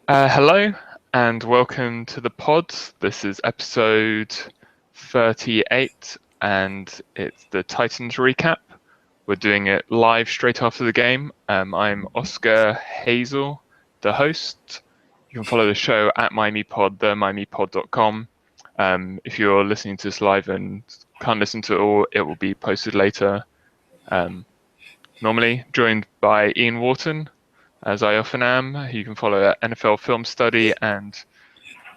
Hello and welcome to the pod. This is episode 38 and it's the Titans recap. We're doing it live straight after the game. I'm Oscar Hazel, the host. You can follow the show at MiamiPod, themiamipod.com. If you're listening to this live and can't listen to it all, it will be posted later. Normally joined by Ian Wharton, as I often am. You can follow at NFL Film Study and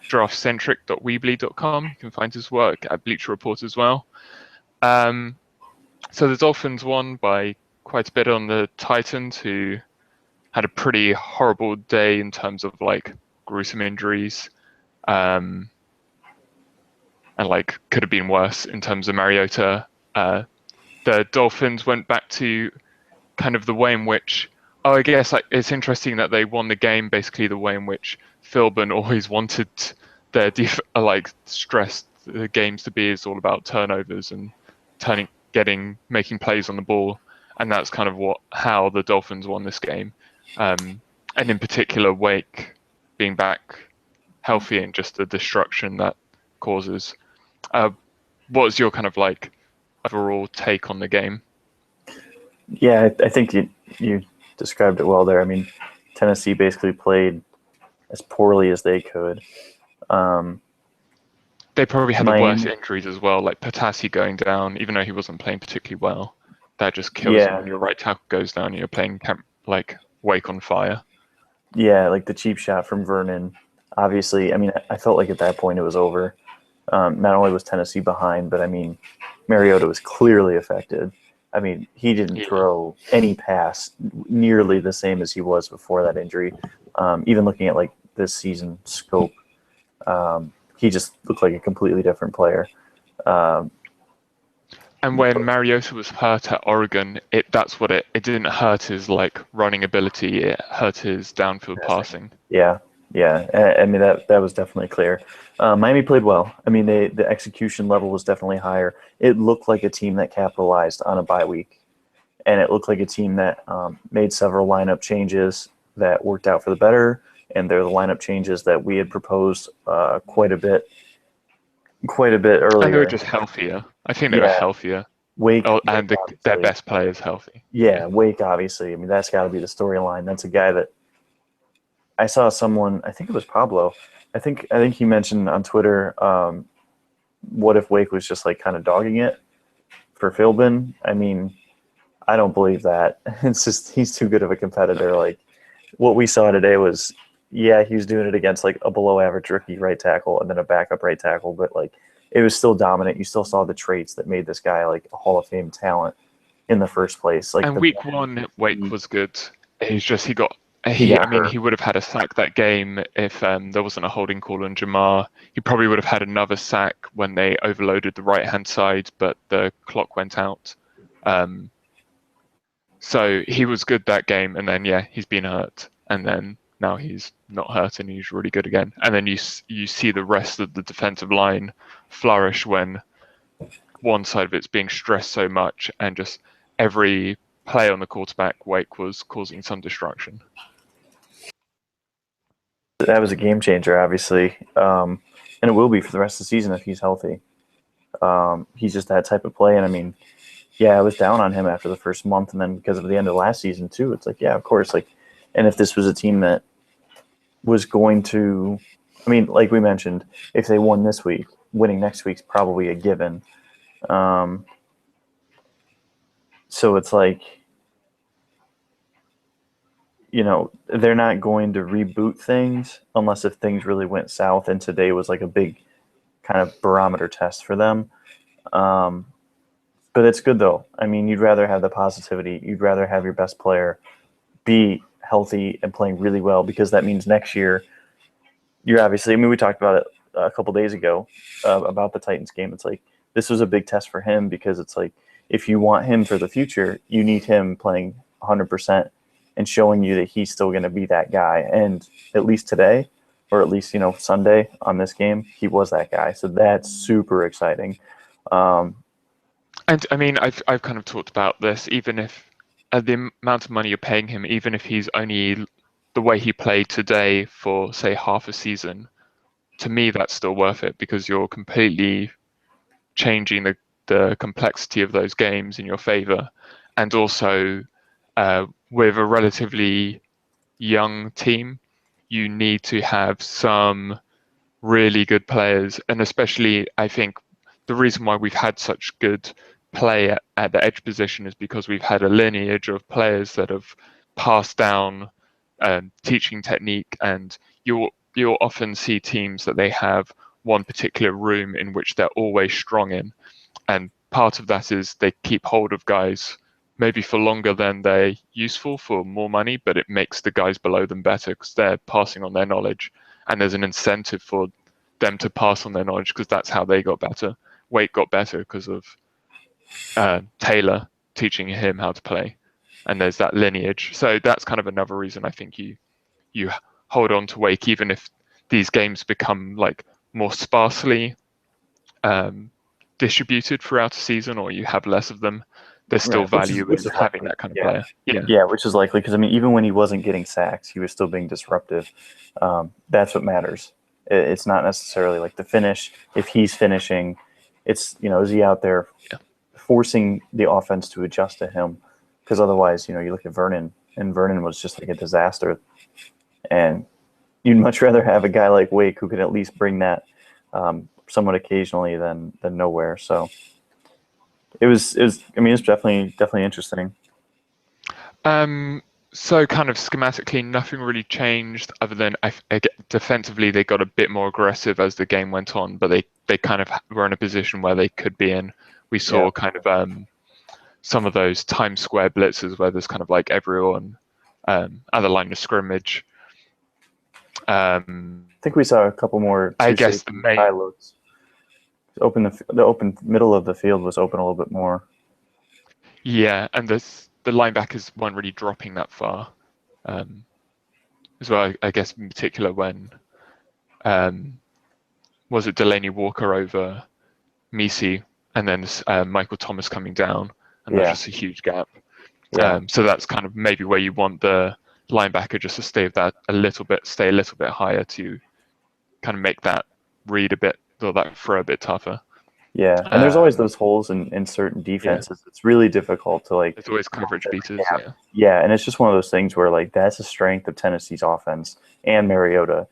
draftcentric.weebly.com. You can find his work at Bleacher Report as well. So the Dolphins won by quite a bit on the Titans, who had a pretty horrible day in terms of gruesome injuries, and could have been worse in terms of Mariota. The Dolphins went back to kind of the way in which, I guess it's interesting that they won the game basically the way in which Philbin always wanted their stressed the games to be, is all about turnovers and making plays on the ball, and that's kind of how the Dolphins won this game. And in particular, Wake being back healthy and just the destruction that causes. What was your kind of overall take on the game? Yeah, I think you described it well there. I mean, Tennessee basically played as poorly as they could. They probably had the worst injuries as well, like Patasi going down, even though he wasn't playing particularly well. That just kills you when your right tackle goes down and you're playing Wake on fire. Yeah, like the cheap shot from Vernon. Obviously, I mean, I felt like at that point it was over. Not only was Tennessee behind, but I mean, Mariota was clearly affected. I mean, he didn't throw any pass nearly the same as he was before that injury. Even looking at this season scope, he just looked like a completely different player. And when Mariota was hurt at Oregon, that's what it didn't hurt his running ability, it hurt his downfield passing. Yeah. I mean, that was definitely clear. Miami played well. I mean, the execution level was definitely higher. It looked like a team that capitalized on a bye week, and it looked like a team that made several lineup changes that worked out for the better. And they're the lineup changes that we had proposed quite a bit earlier. And they were just healthier. I think they were healthier. Wake and their best players healthy. Yeah, Wake obviously. I mean, that's got to be the storyline. That's a guy that I saw someone. I think it was Pablo. I think he mentioned on Twitter. What if Wake was just kind of dogging it for Philbin? I mean, I don't believe that. It's just he's too good of a competitor. What we saw today was, he was doing it against a below average rookie right tackle and then a backup right tackle, but it was still dominant. You still saw the traits that made this guy a Hall of Fame talent in the first place. And week one, Wake was good. He's just he would have had a sack that game if there wasn't a holding call on Jamar. He probably would have had another sack when they overloaded the right-hand side, but the clock went out. So he was good that game, and then he's been hurt, and then now he's not hurt and he's really good again. And then you see the rest of the defensive line flourish when one side of it's being stressed so much, and just every play on the quarterback, Wake was causing some destruction. That was a game changer, obviously, and it will be for the rest of the season if he's healthy. He's just that type of play, and I mean, I was down on him after the first month, and then because of the end of last season too, it's of course, and if this was a team that was going to, I mean, like we mentioned, if they won this week, winning next week's probably a given. So it's they're not going to reboot things unless if things really went south, and today was a big kind of barometer test for them. But it's good though. I mean, you'd rather have the positivity. You'd rather have your best player be healthy and playing really well, because that means next year you're obviously, I mean, we talked about it a couple days ago about the Titans game. It's this was a big test for him, because it's if you want him for the future, you need him playing 100% and showing you that he's still going to be that guy. And at least today, or at least, Sunday on this game, he was that guy. So that's super exciting. And I mean, I've kind of talked about this, even if the amount of money you're paying him, even if he's only the way he played today for say half a season, to me that's still worth it because you're completely changing the complexity of those games in your favor, and also with a relatively young team, you need to have some really good players, and especially I think the reason why we've had such good play at the edge position is because we've had a lineage of players that have passed down teaching technique, and you'll often see teams that they have one particular room in which they're always strong in, and part of that is they keep hold of guys maybe for longer than they're useful for more money, but it makes the guys below them better because they're passing on their knowledge, and there's an incentive for them to pass on their knowledge because that's how they got better. Wake got better because of Taylor teaching him how to play, and there's that lineage. So that's kind of another reason I think you hold on to Wake, even if these games become like more sparsely distributed throughout a season, or you have less of them. There's still value in having that kind of player. Yeah, which is likely because I mean, even when he wasn't getting sacks, he was still being disruptive. That's what matters. It's not necessarily like the finish. If he's finishing, it's is he out there forcing the offense to adjust to him? Because otherwise, you look at Vernon, and Vernon was just like a disaster. And you'd much rather have a guy like Wake who can at least bring that somewhat occasionally than nowhere. So it was. I mean, it's definitely interesting. So kind of schematically, nothing really changed other than defensively they got a bit more aggressive as the game went on, but they kind of were in a position where they could be in. We saw kind of some of those Times Square blitzes where there's kind of like everyone at the line of scrimmage. I think we saw a couple more. I guess the main high looks. The open middle of the field was open a little bit more. Yeah, and the linebackers weren't really dropping that far, as well. I guess in particular when was it Delaney Walker over Misi, and then Michael Thomas coming down, and there's just a huge gap. Yeah. So that's kind of maybe where you want the linebacker just to stay a little bit higher to kind of make that read a bit, or that throw a bit tougher. Yeah, and there's always those holes in certain defenses. It's really difficult to like. There's always coverage beaters. Yeah, and it's just one of those things where like that's a strength of Tennessee's offense and Mariota.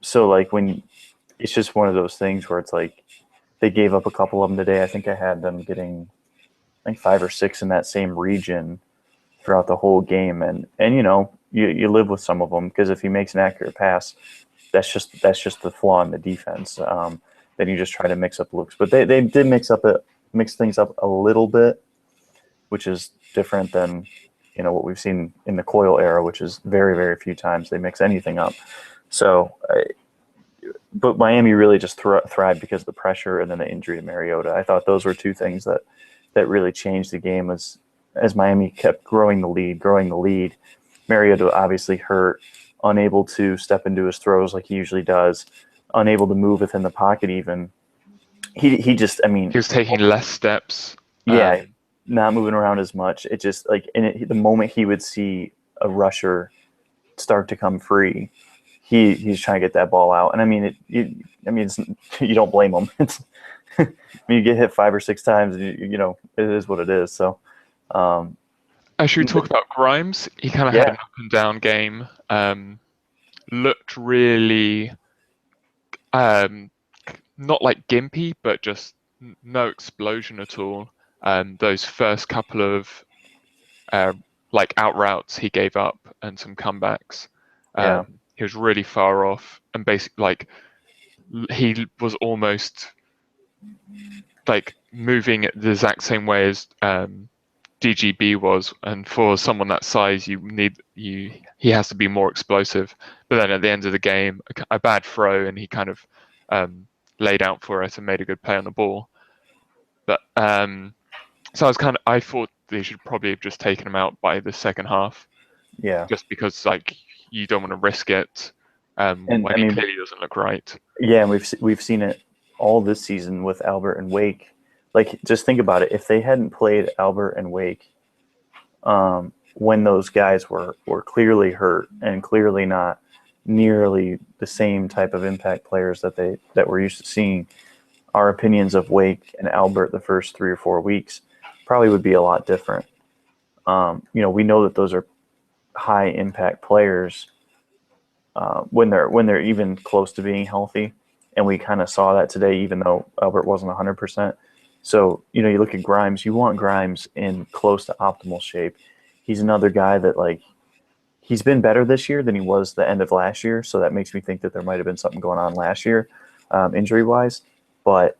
So like when it's just one of those things where it's like they gave up a couple of them today. I think I had them getting like 5 or 6 in that same region throughout the whole game, and you live with some of them because if he makes an accurate pass, that's just the flaw in the defense. Then you just try to mix up looks, but they did mix things up a little bit, which is different than what we've seen in the Coyle era, which is very, very few times they mix anything up. So, but Miami really just thrived because of the pressure and then the injury to Mariota. I thought those were two things that really changed the game as Miami kept growing the lead. Mariota obviously hurt, unable to step into his throws like he usually does, unable to move within the pocket even. He just, I mean... He was taking less steps. Yeah, not moving around as much. It just, like, the moment he would see a rusher start to come free, he's trying to get that ball out. And, I mean, you don't blame him. I mean, you get hit 5 or 6 times, and it is what it is. So... should we talk about Grimes? He kind of had an up and down game. Looked really not like gimpy, but just no explosion at all. Those first couple of like out routes he gave up and some comebacks. He was really far off, and basically like he was almost like moving the exact same way as DGB was, and for someone that size, he has to be more explosive. But then at the end of the game, a bad throw, and he kind of laid out for it and made a good play on the ball. But so I thought they should probably have just taken him out by the second half. Yeah. Just because like you don't want to risk it when he clearly doesn't look right. Yeah, and we've seen it all this season with Albert and Wake. Like, just think about it. If they hadn't played Albert and Wake, when those guys were clearly hurt and clearly not nearly the same type of impact players that we're used to seeing, our opinions of Wake and Albert the first 3 or 4 weeks probably would be a lot different. We know that those are high impact players when they're even close to being healthy, and we kind of saw that today, even though Albert wasn't 100%. So you look at Grimes. You want Grimes in close to optimal shape. He's another guy that he's been better this year than he was the end of last year. So that makes me think that there might have been something going on last year, injury wise, but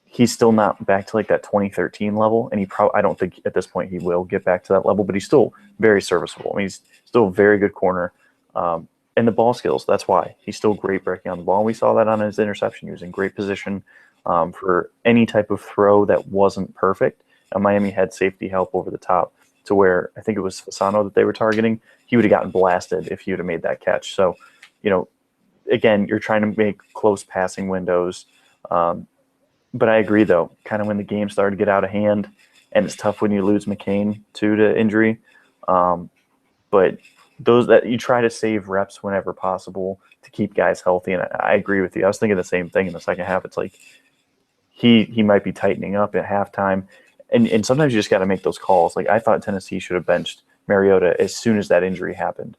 he's still not back to that 2013 level, and I don't think at this point he will get back to that level, but he's still very serviceable. I mean, he's still a very good corner, and the ball skills. That's why he's still great breaking on the ball. And we saw that on his interception. He was in great position for any type of throw that wasn't perfect. And Miami had safety help over the top to where I think it was Fasano that they were targeting. He would have gotten blasted if he would have made that catch. So, again, you're trying to make close passing windows. But I agree, though, kind of when the game started to get out of hand, and it's tough when you lose McCain, too, to injury. But those that you try to save reps whenever possible to keep guys healthy. And I agree with you. I was thinking the same thing in the second half. It's like he might be tightening up at halftime. And sometimes you just got to make those calls. I thought Tennessee should have benched Mariota as soon as that injury happened.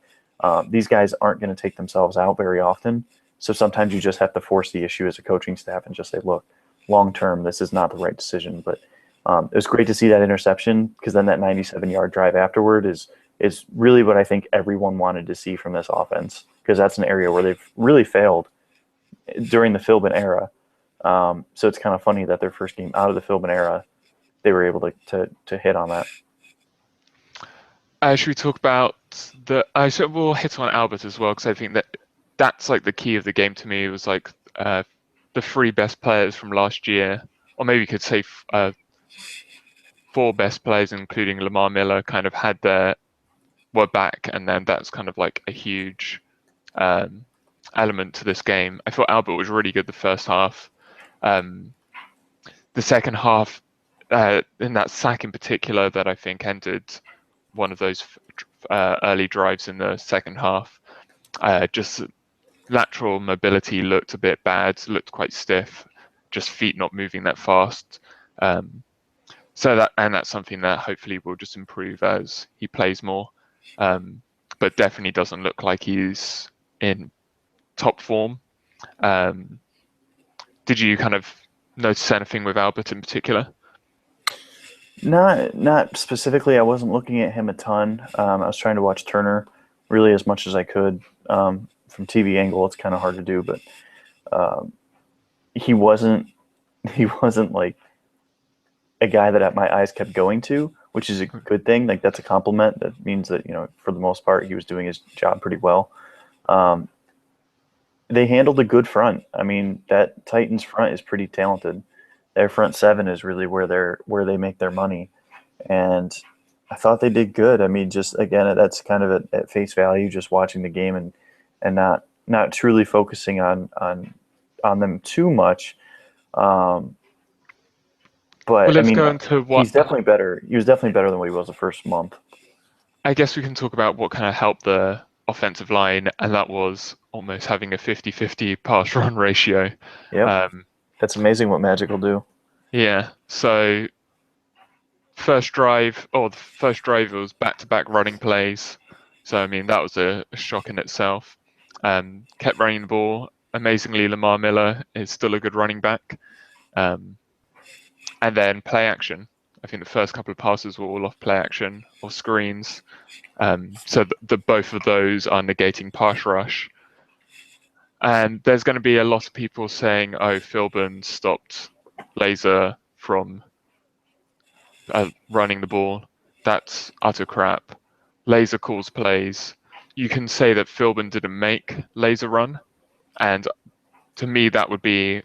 These guys aren't going to take themselves out very often. So sometimes you just have to force the issue as a coaching staff and just say, look, long term, this is not the right decision. But it was great to see that interception, because then that 97-yard drive afterward is really what I think everyone wanted to see from this offense, because that's an area where they've really failed during the Philbin era. So it's kind of funny that their first game out of the Philbin era, they were able to hit on that. Should we talk about so we'll hit on Albert as well, because I think that's the key of the game to me. It was the 3 best players from last year, or maybe you could say 4 best players, including Lamar Miller, kind of were back, and then that's kind of a huge element to this game. I thought Albert was really good the first half. The second half, in that sack in particular, that I think ended one of those early drives in the second half, just lateral mobility looked a bit bad, looked quite stiff, just feet not moving that fast. So that's something that hopefully will just improve as he plays more. But definitely doesn't look like he's in top form. Did you kind of notice anything with Albert in particular? Not specifically. I wasn't looking at him a ton. I was trying to watch Turner really as much as I could. From TV angle, it's kind of hard to do, but he wasn't like a guy that my eyes kept going to, which is a good thing. That's a compliment. That means that, for the most part, he was doing his job pretty well. They handled a good front. I mean, that Titans front is pretty talented. Their front 7 is really where they make their money, and I thought they did good. I mean, just again, that's kind of at face value, just watching the game and not truly focusing on them too much. But let's go into he's definitely better. He was definitely better than what he was the first month. I guess we can talk about what kind of helped the offensive line, and that was almost having a 50-50 pass run ratio. Yeah, that's amazing what Magic will do. Yeah. So the first drive was back-to-back running plays. So I mean, that was a shock in itself. Kept running the ball. Amazingly, Lamar Miller is still a good running back. And then play action. I think the first couple of passes were all off play action or screens. So the both of those are negating pass rush. And there's going to be a lot of people saying, oh, Philbin stopped Laser from running the ball. That's utter crap. Laser calls plays. You can say that Philbin didn't make Laser run. And to me, that would be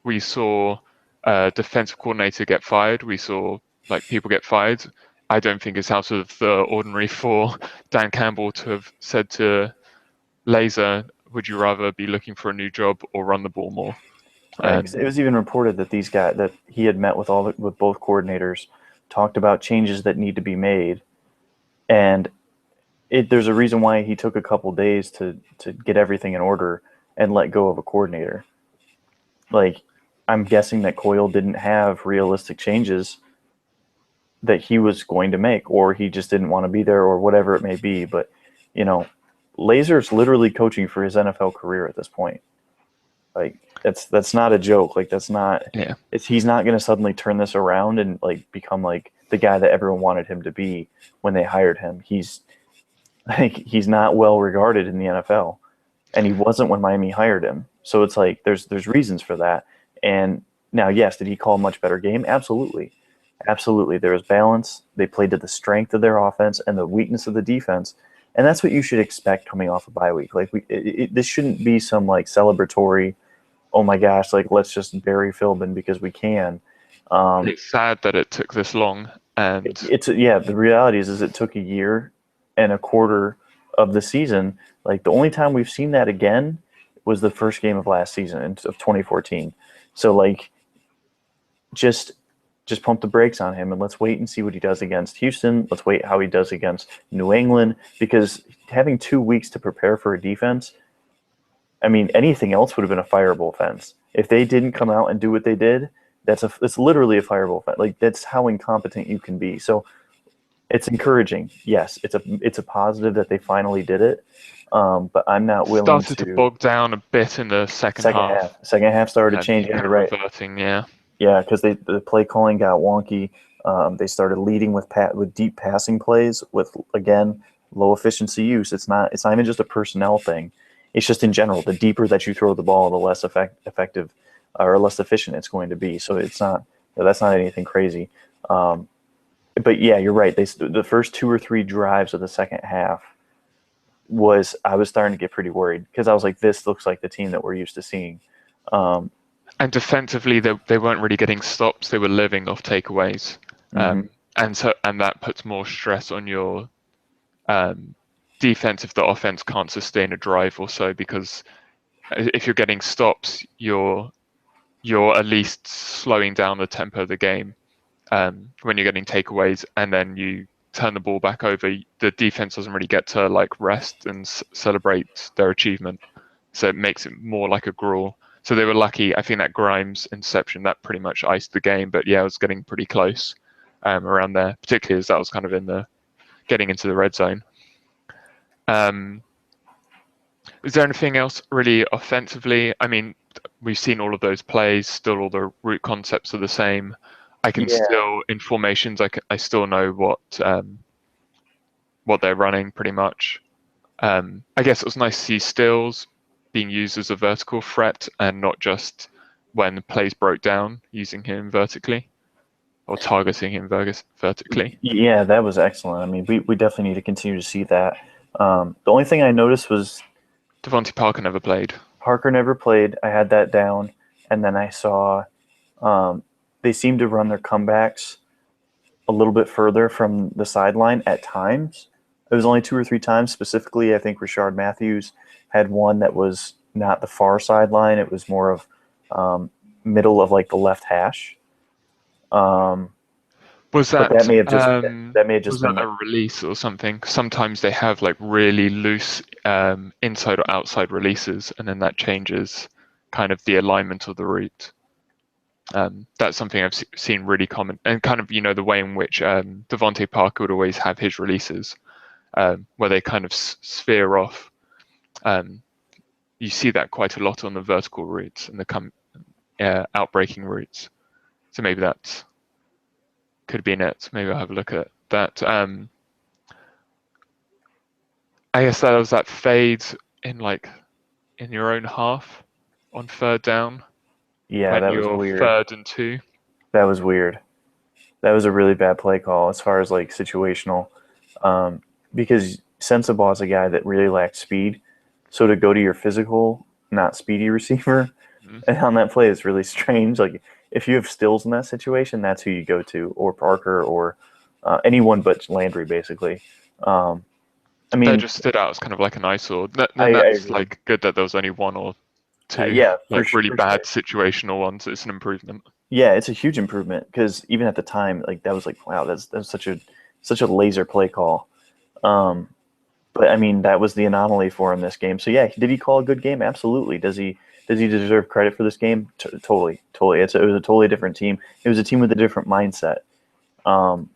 we saw a defensive coordinator get fired. We saw people get fired. I don't think it's out of the ordinary for Dan Campbell to have said to Laser, would you rather be looking for a new job or run the ball more? Right. It was even reported that these guys that he had met with both coordinators, talked about changes that need to be made, And there's a reason why he took a couple days to get everything in order and let go of a coordinator. Like, I'm guessing that Coyle didn't have realistic changes that he was going to make, or he just didn't want to be there, or whatever it may be. But, Lazer's literally coaching for his NFL career at this point. Like, that's not a joke. Like, that's not. Yeah. He's not going to suddenly turn this around and like become like the guy that everyone wanted him to be when they hired him. He's not well regarded in the NFL, and he wasn't when Miami hired him. So it's like there's reasons for that. And now, yes, did he call a much better game? Absolutely. Absolutely. There was balance. They played to the strength of their offense and the weakness of the defense. And that's what you should expect coming off a bye week. Like, this shouldn't be some like celebratory, oh my gosh, like let's just bury Philbin because we can. It's sad that it took this long. And the reality is it took a year and a quarter of the season. Like, the only time we've seen that again was the first game of last season of 2014. So like, just pump the brakes on him and let's wait and see what he does against Houston. Let's wait how he does against New England, because having 2 weeks to prepare for a defense, I mean, anything else would have been a fireable offense. If they didn't come out and do what they did, it's literally a fireable offense. Like, that's how incompetent you can be. So it's encouraging. Yes, it's a positive that they finally did it. But I'm not willing started to bog down a bit in the second half. Second half started changing. Kind of right. Reverting, yeah. Yeah, because the play calling got wonky. They started leading with deep passing plays with, again, low efficiency use. It's not even just a personnel thing. It's just in general. The deeper that you throw the ball, the less effective or less efficient it's going to be. So that's not anything crazy. But yeah, you're right. The first 2 or 3 drives of the second half I was starting to get pretty worried, because I was like, this looks like the team that we're used to seeing. And defensively, they weren't really getting stops. They were living off takeaways, and that puts more stress on your defense if the offense can't sustain a drive or so. Because if you're getting stops, you're at least slowing down the tempo of the game. When you're getting takeaways and then you turn the ball back over, the defense doesn't really get to like rest and celebrate their achievement. So it makes it more like a gruel. So they were lucky. I think that Grimes interception, that pretty much iced the game. But yeah, it was getting pretty close around there, particularly as that was kind of getting into the red zone. Is there anything else really offensively? I mean, we've seen all of those plays. Still, all the root concepts are the same. I can still, in formations, I still know what they're running pretty much. I guess it was nice to see Stills being used as a vertical threat and not just when the plays broke down, using him vertically or targeting him vertically. Yeah, that was excellent. I mean, we definitely need to continue to see that. The only thing I noticed was Devontae Parker never played. Parker never played. I had that down. And then I saw they seem to run their comebacks a little bit further from the sideline at times. It was only 2 or 3 times. Specifically, I think Rashard Matthews had one that was not the far sideline. It was more of middle of like the left hash. Was that may have just been a release or something? Sometimes they have like really loose inside or outside releases, and then that changes kind of the alignment of the route. That's something I've seen really common, and kind of the way in which Devontae Parker would always have his releases, where they kind of sphere off. You see that quite a lot on the vertical routes and the outbreaking routes. So maybe that could be it. Maybe I'll have a look at that. I guess that was that fade in your own half on 3rd down. Yeah, that was weird. 3rd and 2. That was weird. That was a really bad play call as far as like situational, because Sensabaugh is a guy that really lacks speed. So to go to your physical, not speedy receiver, and on that play is really strange. Like, if you have Stills in that situation, that's who you go to, or Parker, or anyone but Landry, basically. I mean, that just stood out as kind of like an eyesore. That's like good that there was only 1 or 2. Really bad situational ones. It's an improvement. Yeah, it's a huge improvement, because even at the time, like that was like, wow, that's such a laser play call. But I mean, that was the anomaly for him this game. So yeah, did he call a good game? Absolutely. Does he deserve credit for this game? Totally, totally. It was a totally different team. It was a team with a different mindset. Um,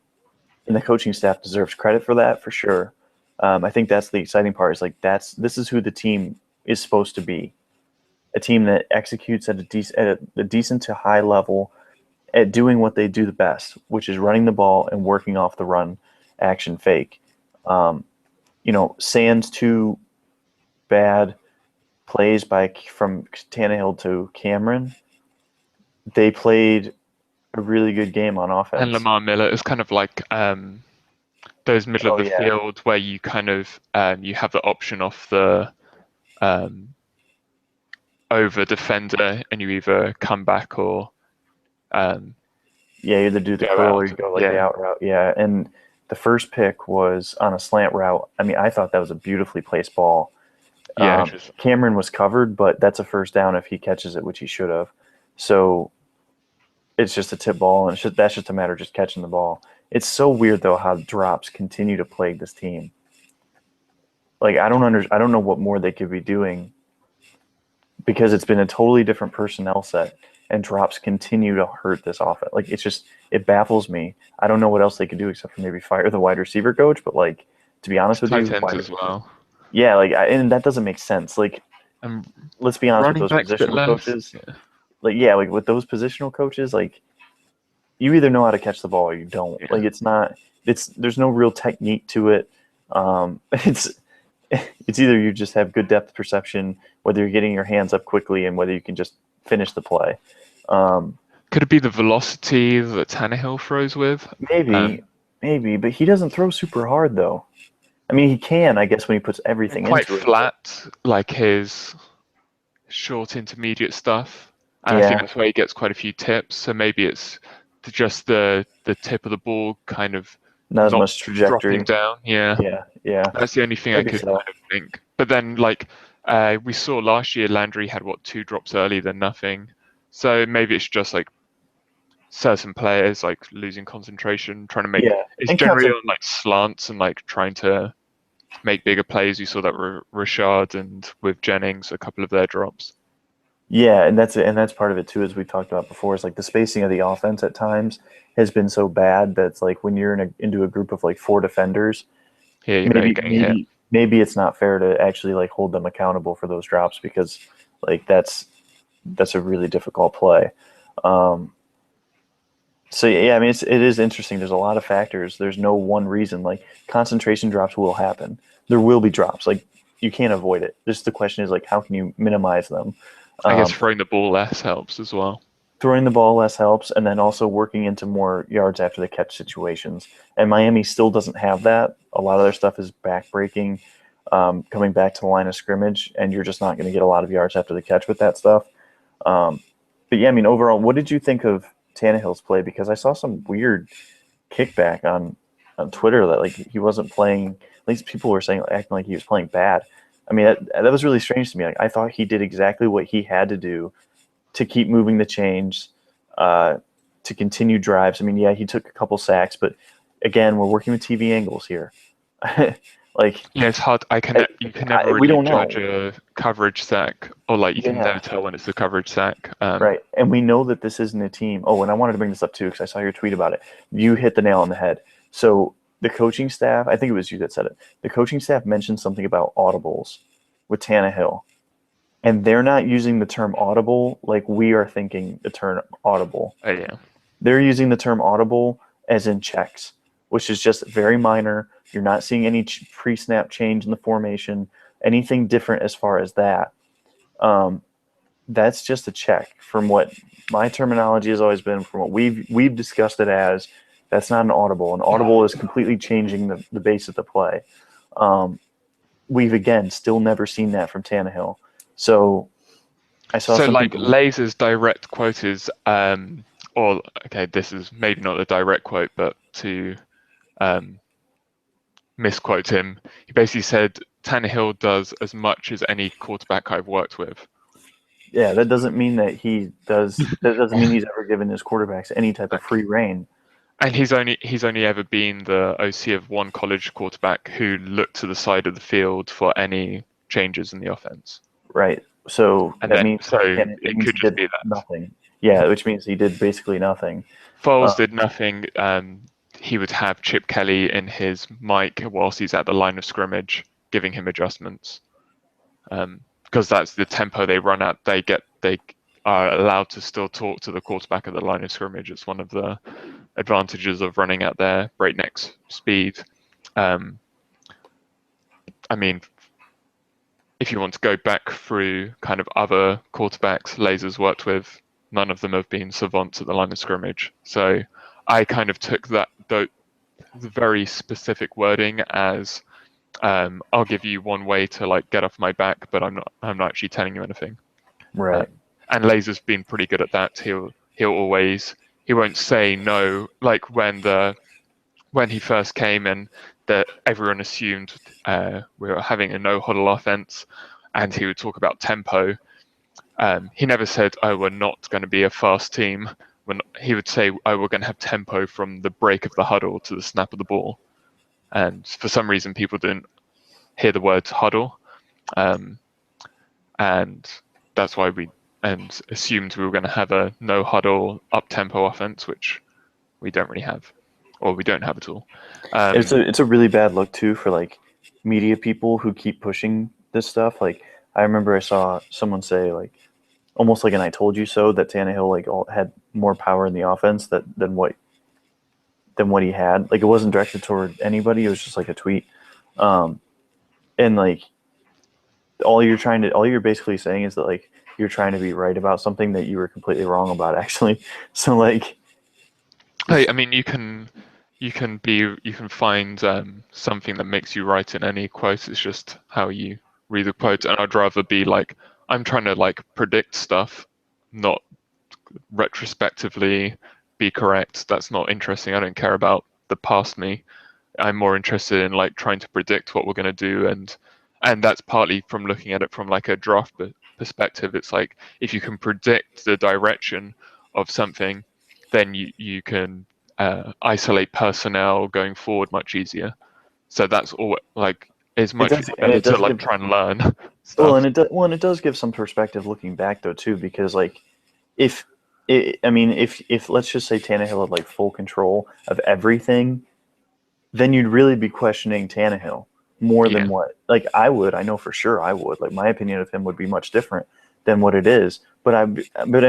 and the coaching staff deserves credit for that for sure. I think that's the exciting part. Is like this is who the team is supposed to be. A team that executes at a decent to high level at doing what they do the best, which is running the ball and working off the run action fake. Sans two bad plays from Tannehill to Cameron, they played a really good game on offense. And Lamar Miller is kind of like those middle of the field where you kind of you have the option off the over defender, and you either come back or you either do the curl or you go the out route. Yeah, and the first pick was on a slant route. I mean, I thought that was a beautifully placed ball. Yeah, Cameron was covered, but that's a first down if he catches it, which he should have. So it's just a tip ball, and that's just a matter of just catching the ball. It's so weird though how drops continue to plague this team. Like I don't know what more they could be doing, because it's been a totally different personnel set, and drops continue to hurt this offense. Like it baffles me. I don't know what else they could do except for maybe fire the wide receiver coach. But like, to be honest with you, tight ends as well. Yeah, and that doesn't make sense. Like, let's be honest with those positional coaches. Yeah. Like with those positional coaches, like you either know how to catch the ball or you don't. Yeah. Like there's no real technique to it. It's either you just have good depth perception, whether you're getting your hands up quickly, and whether you can just finish the play. Could it be the velocity that Tannehill throws with? Maybe, but he doesn't throw super hard though. I mean, he can, I guess, when he puts everything into it. Quite flat, like his short intermediate stuff. And I think that's where he gets quite a few tips. So maybe it's just the tip of the ball kind of not as much trajectory dropping down. Yeah. That's the only thing I could kind of think. But then, like, we saw last year, Landry had, 2 drops early, then nothing. So maybe it's just, like, certain players, like, losing concentration, trying to make... Yeah. It's generally on, like, slants and, like, trying to make bigger plays. We saw that Rashad and with Jennings, a couple of their drops. Yeah, and that's part of it too, as we talked about before. Is like the spacing of the offense at times has been so bad that it's like when you're into a group of like 4 defenders, maybe it's not fair to actually like hold them accountable for those drops, because like that's a really difficult play. So yeah, I mean it is interesting. There's a lot of factors. There's no one reason. Like concentration drops will happen. There will be drops. Like you can't avoid it. Just the question is like how can you minimize them? I guess throwing the ball less helps as well. Throwing the ball less helps, and then also working into more yards after the catch situations. And Miami still doesn't have that. A lot of their stuff is backbreaking, coming back to the line of scrimmage, and you're just not going to get a lot of yards after the catch with that stuff. But yeah, I mean, overall, what did you think of Tannehill's play? Because I saw some weird kickback on Twitter that like he wasn't playing. At least people were saying acting like he was playing bad. I mean, that was really strange to me. Like, I thought he did exactly what he had to do to keep moving the chains, to continue drives. I mean, yeah, he took a couple sacks, but again, we're working with TV angles here. Like, yeah, it's hard. You can never really judge a coverage sack, or like you can never tell when it's a coverage sack. Right, and we know that this isn't a team. Oh, and I wanted to bring this up too because I saw your tweet about it. You hit the nail on the head. So the coaching staff, I think it was you that said it. The coaching staff mentioned something about audibles with Tannehill, and they're not using the term audible like we are thinking the term audible. Oh, yeah. They're using the term audible as in checks, which is just very minor. You're not seeing any pre-snap change in the formation, anything different as far as that. That's just a check from what my terminology has always been, from what we've discussed it as. That's not an audible. An audible is completely changing the base of the play. We've, again, still never seen that from Tannehill. So I saw something. So, like, Lazer's direct quote is, this is maybe not a direct quote, but to misquote him, he basically said, Tannehill does as much as any quarterback I've worked with. Yeah, that doesn't mean that he does. That doesn't mean he's ever given his quarterbacks any type of free reign. And he's only ever been the OC of one college quarterback who looked to the side of the field for any changes in the offense. Right. So And that then means so it it means could he just did be that. nothing. Yeah, which means he did basically nothing. Foles Uh, did nothing. He would have Chip Kelly in his mic whilst he's at the line of scrimmage, giving him adjustments. Because that's the tempo they run at. They are allowed to still talk to the quarterback at the line of scrimmage. It's one of the advantages of running at their breakneck speed. I mean, if you want to go back through kind of other quarterbacks Lasers worked with, none of them have been savants at the line of scrimmage. So I kind of took the very specific wording as I'll give you one way to like get off my back, but I'm not actually telling you anything. right. And Laser's been pretty good at that. He won't say no, like when he first came and that everyone assumed we were having a no huddle offense, and he would talk about tempo. He never said, "Oh, we're not going to be a fast team." He would say, "Oh, we're going to have tempo from the break of the huddle to the snap of the ball." And for some reason, people didn't hear the word huddle, and that's why we assumed we were going to have a no huddle up tempo offense, which we don't really have, or we don't have at all. It's a really bad look too for like media people who keep pushing this stuff. Like I remember I saw someone say like almost like an "I told you so" that Tannehill had more power in the offense than what he had. Like it wasn't directed toward anybody. It was just like a tweet. And like all you're basically saying is that like you're trying to be right about something that you were completely wrong about actually. So like I mean, you can find something that makes you right in any quote. It's just how you read the quote. And I'd rather be like, I'm trying to like predict stuff, not retrospectively be correct. That's not interesting. I don't care about the past me. I'm more interested in like trying to predict what we're going to do, and that's partly from looking at it from like a draft perspective. It's like if you can predict the direction of something, then you can isolate personnel going forward much easier. So that's all. Like it's it much does and better it to does like give try and learn well stuff. and it does give some perspective looking back though too because like if if let's just say Tannehill had like full control of everything, then you'd really be questioning Tannehill more than Yeah, what like I would. I know for sure I would. Like my opinion of him would be much different than what it is. But I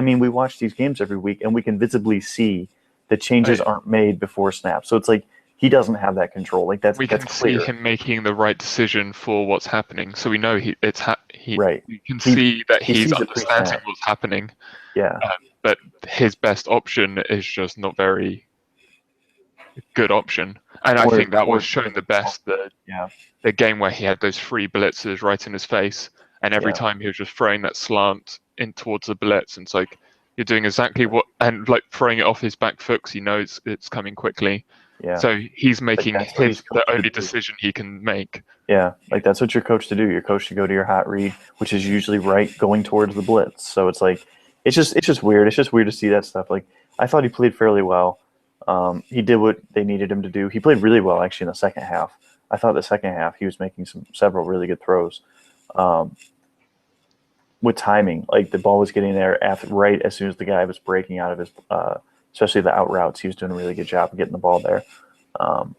mean, we watch these games every week, and we can visibly see the changes I, aren't made before snap. So it's like he doesn't have that control. Like we that's can see clear, him making the right decision for what's happening. So we know he. right? You can He see that he he's sees it understanding pre-snap. what's happening. Yeah, But his best option is just not very good option. And I think that was shown the best yeah, the game where he had those three blitzes right in his face, and every yeah, time he was just throwing that slant in towards the blitz, and it's like you're doing exactly what, and like throwing it off his back foot because he knows it's coming quickly. yeah. So he's Like making that's what he's the coached to only do. decision he can make. Yeah, like that's what you're coached to do. You're coached to go to your hot read, which is usually right going towards the blitz. So it's like it's just weird. It's just weird to see that stuff. Like I thought he played fairly well. He did what they needed him to do. He played really well actually in the second half. I thought the second half he was making several really good throws um, with timing. Like the ball was getting there right as soon as the guy was breaking out of his, especially the out routes. He was doing a really good job of getting the ball there. Um,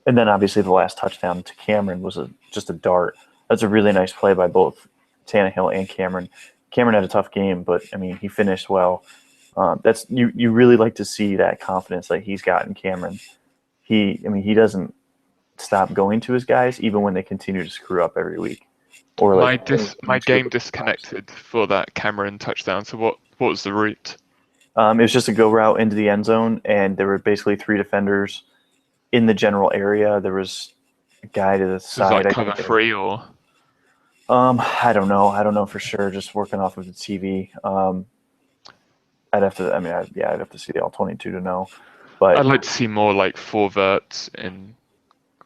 and then obviously the last touchdown to Cameron was just a dart. That's a really nice play by both Tannehill and Cameron. Cameron had a tough game, but I mean he finished well. That's you really like to see that confidence that he's got in Cameron. He doesn't stop going to his guys even when they continue to screw up every week, or like My screw game up times. disconnected for that Cameron touchdown. So what was the route? It was just a go route into the end zone, and there were basically three defenders in the general area. There was a guy to the It was side. like I cover think there. three or I don't know. I don't know for sure. Just working off of the TV. I'd have to. I mean, I'd have to see the all 22 to know. I'd But like to see more like four verts in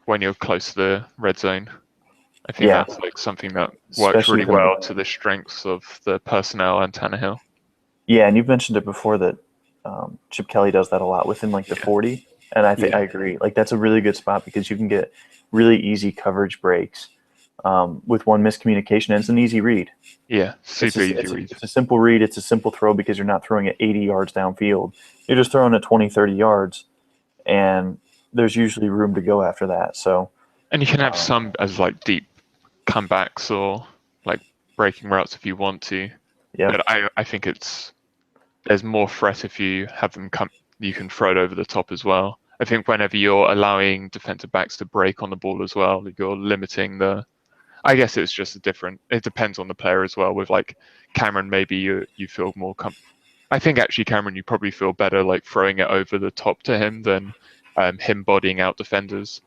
when you're close to the red zone. I think yeah, that's like something that works especially really the well to the strengths of the personnel and Tannehill. yeah. And you've mentioned it before that Chip Kelly does that a lot within like the 40. And I think I agree. Like that's a really good spot because you can get really easy coverage breaks with one miscommunication. And it's an easy read. Yeah, super easy It's read. it's a simple read. It's a simple throw because you're not throwing it 80 yards downfield. You're just throwing it 20, 30 yards, and there's usually room to go after that. So, And you can have some as like deep comebacks or like breaking routes if you want to. yeah, But I think there's more threat if you have them come. You can throw it over the top as well. I think whenever you're allowing defensive backs to break on the ball as well, you're limiting the. I guess it's just a different. It depends on the player as well. With like Cameron, maybe you feel more. I think actually Cameron, you probably feel better like throwing it over the top to him than him bodying out defenders,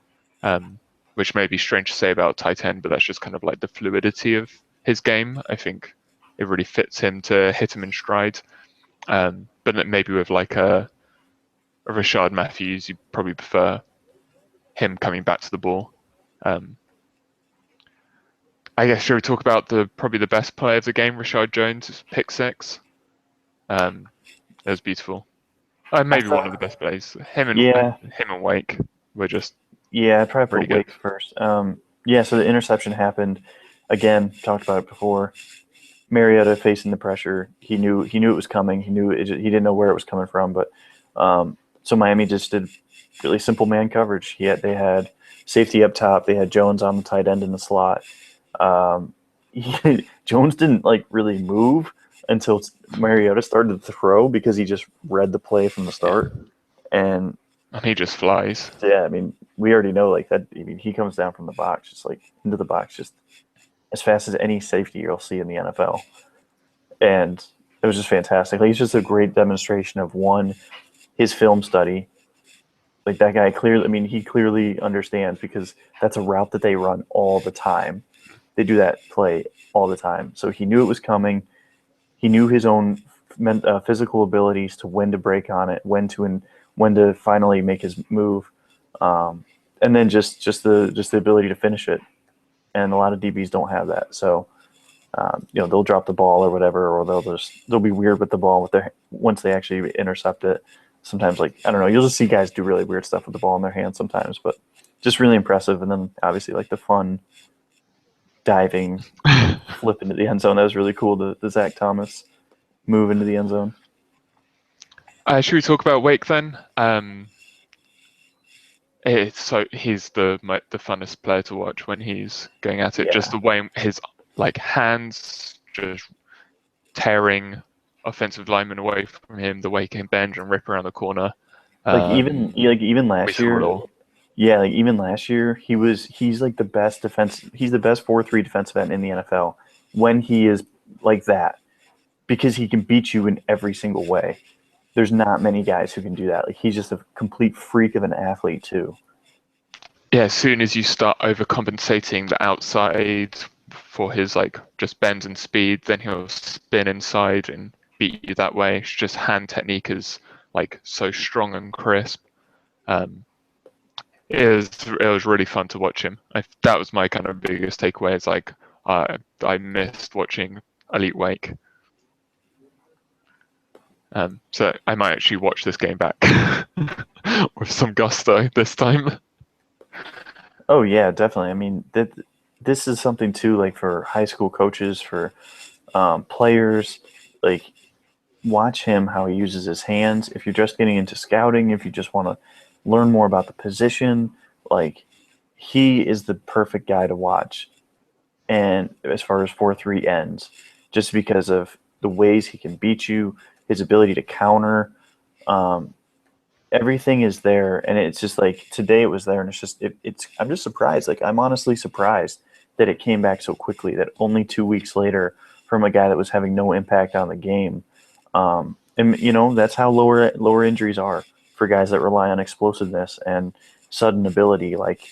which may be strange to say about tight end, but that's just kind of like the fluidity of his game. I think it really fits him to hit him in stride. But maybe with like a Rashard Matthews, you probably prefer him coming back to the ball. I guess should we talk about probably the best play of the game, Rashard Jones' pick six? It was beautiful. Maybe one of the best plays. Him and Wake were just I'd probably really put Wake good. first. So the interception happened. Again, talked about it before. Mariota facing the pressure. He knew it was coming. He didn't know where it was coming from. But so Miami just did really simple man coverage. They had safety up top. They had Jones on the tight end in the slot. Jones didn't like really move until Mariota started to throw because he just read the play from the start. And he just flies. Yeah, I mean, we already know like that. I mean, he comes down from the box, just like into the box, just as fast as any safety you'll see in the NFL. And it was just fantastic. Like, he's just a great demonstration of his film study. Like that guy clearly, I mean, he clearly understands because that's a route that they run all the time. They do that play all the time. So he knew it was coming. He knew his own physical abilities to when to break on it, when to finally make his move, and then just the ability to finish it. And a lot of DBs don't have that. So they'll drop the ball or whatever, or they'll be weird with the ball once they actually intercept it. Sometimes, like, I don't know, you'll just see guys do really weird stuff with the ball in their hands sometimes, but just really impressive. And then obviously like the fun diving flip into the end zone. That was really cool. The Zach Thomas move into the end zone. Should we talk about Wake then? He's the funnest player to watch when he's going at it. Yeah. Just the way his like hands just tearing offensive linemen away from him, the way he can bend and rip around the corner. Even last year. Yeah, like even last year, he's like the best defense. He's the best 4-3 defensive end in the NFL when he is like that, because he can beat you in every single way. There's not many guys who can do that. Like, he's just a complete freak of an athlete too. Yeah, as soon as you start overcompensating the outside for his like just bend and speed, then he'll spin inside and beat you that way. It's just hand technique is like so strong and crisp. It was really fun to watch him. That was my kind of biggest takeaway. It's like I missed watching Elite Wake. So I might actually watch this game back with some gusto this time. Oh yeah, definitely. I mean, this is something too, like for high school coaches, for players. Like, watch him, how he uses his hands. If you're just getting into scouting, if you just want to learn more about the position, like, he is the perfect guy to watch. And as far as 4-3 ends, just because of the ways he can beat you, his ability to counter, everything is there. And it's just like today it was there, and I'm just surprised. Like, I'm honestly surprised that it came back so quickly, that only 2 weeks later, from a guy that was having no impact on the game. And that's how lower injuries are for guys that rely on explosiveness and sudden ability. Like,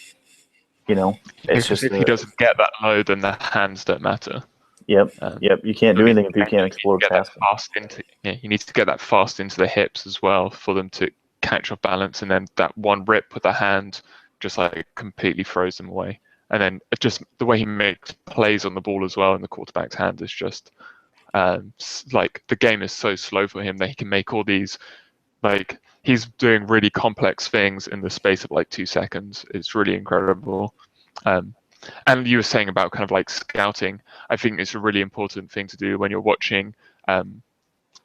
it's just if he doesn't get that low, then the hands don't matter. Yep. You can't do anything if you can't explode fast. You need to get that fast into the hips as well for them to catch off balance, and then that one rip with the hand just like completely throws them away. And then just the way he makes plays on the ball as well in the quarterback's hand is just like, the game is so slow for him that he can make all these Like, he's doing really complex things in the space of like 2 seconds. It's really incredible. And you were saying about kind of like scouting. I think it's a really important thing to do when you're watching.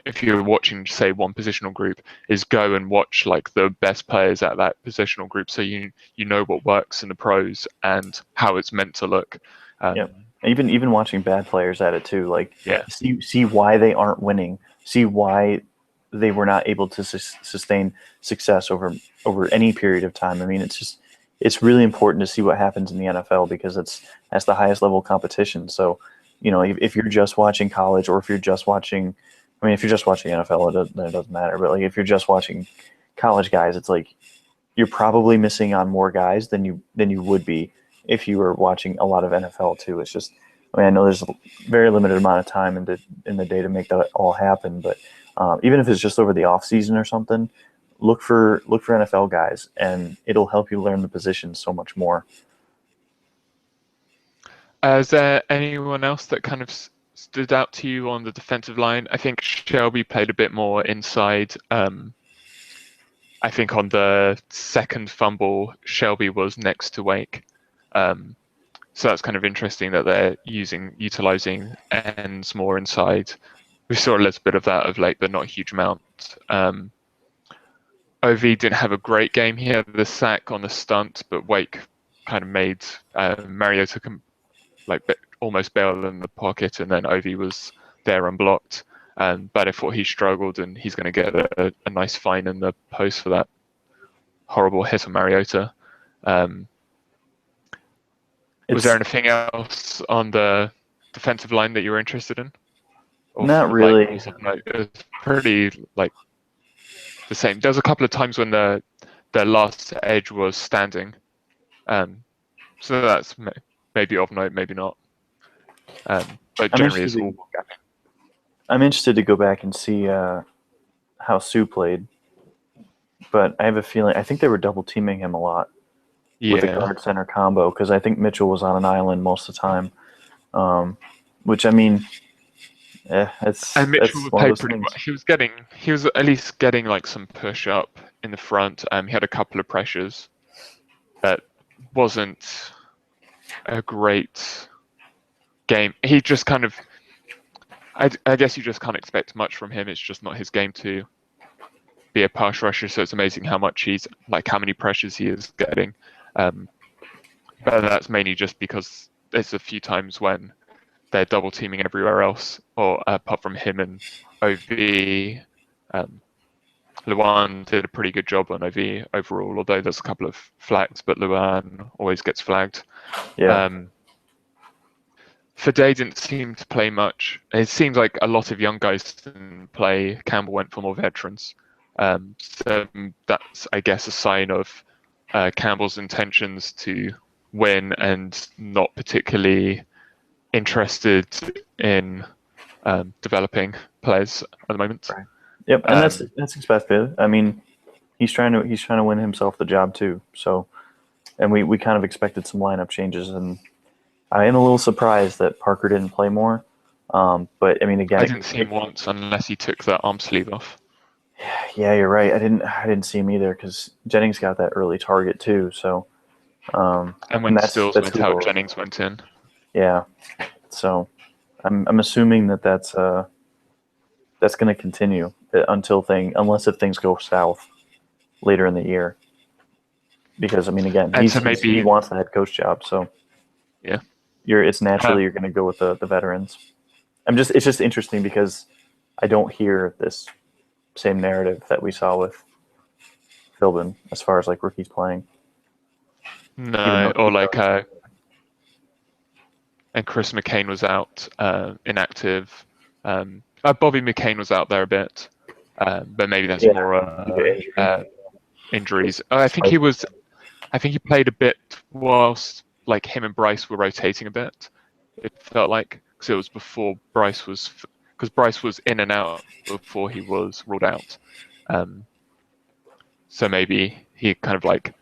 If you're watching, say, one positional group, is go and watch like the best players at that positional group, so you know what works in the pros and how it's meant to look. Yep. Even watching bad players at it too, like Yeah. see why they aren't winning, see why they were not able to sustain success over any period of time. I mean, it's really important to see what happens in the NFL because that's the highest level competition. So, you know, if you're just watching college or if you're just watching, I mean, if you're just watching NFL, it doesn't matter. But like if you're just watching college guys, it's like you're probably missing on more guys than you would be if you were watching a lot of NFL too. It's just, I mean, I know there's a very limited amount of time in the day to make that all happen, but even if it's just over the off season or something, look for NFL guys, and it'll help you learn the position so much more. Is there anyone else that kind of stood out to you on the defensive line? I think Shelby played a bit more inside. I think on the second fumble, Shelby was next to Wake. So that's kind of interesting that they're utilizing ends more inside. We saw a little bit of that of late, but not a huge amount. OV didn't have a great game. He had the sack on the stunt, but Wake kind of made Mariota almost bail in the pocket, and then OV was there unblocked. But I thought he struggled, and he's going to get a nice fine in the post for that horrible hit on Mariota. Was there anything else on the defensive line that you were interested in? Or not really. It was pretty like the same. There was a couple of times when the last edge was standing, so that's maybe of note, maybe not. But generally, it's all gapping. I'm interested to go back and see how Sue played, but I have a feeling I think they were double teaming him a lot with the guard center combo because I think Mitchell was on an island most of the time, which I mean, and Mitchell played pretty well. He was at least getting like some push up in the front. He had a couple of pressures that wasn't a great game. He just kind of, I guess you just can't expect much from him. It's just not his game to be a pass rusher. So it's amazing how many pressures he is getting. But that's mainly just because there's a few times when they're double teaming everywhere else, or apart from him and OV. Luan did a pretty good job on OV overall, although there's a couple of flags, but Luan always gets flagged. Yeah. Fade didn't seem to play much. It seemed like a lot of young guys didn't play. Campbell went for more veterans. So that's, I guess, a sign of Campbell's intentions to win and not particularly interested in developing players at the moment. Right. Yep, and that's expected. I mean, he's trying to win himself the job too. So, and we kind of expected some lineup changes, and I am a little surprised that Parker didn't play more. But I mean, again, I didn't see him once unless he took the arm sleeve off. Yeah, you're right. I didn't see him either because Jennings got that early target too. So, and when Stills went out, Jennings went in. Yeah, so I'm assuming that's going to continue unless if things go south later in the year. Because I mean, again, he wants the head coach job, so yeah, it's naturally you're going to go with the veterans. It's just interesting because I don't hear this same narrative that we saw with Philbin as far as like rookies playing. No, or like and Chris McCain was out, inactive. Bobby McCain was out there a bit, but maybe that's more injuries. I think he played a bit whilst like him and Bryce were rotating a bit. It felt like because it was before Bryce was in and out before he was ruled out. So maybe he kind of like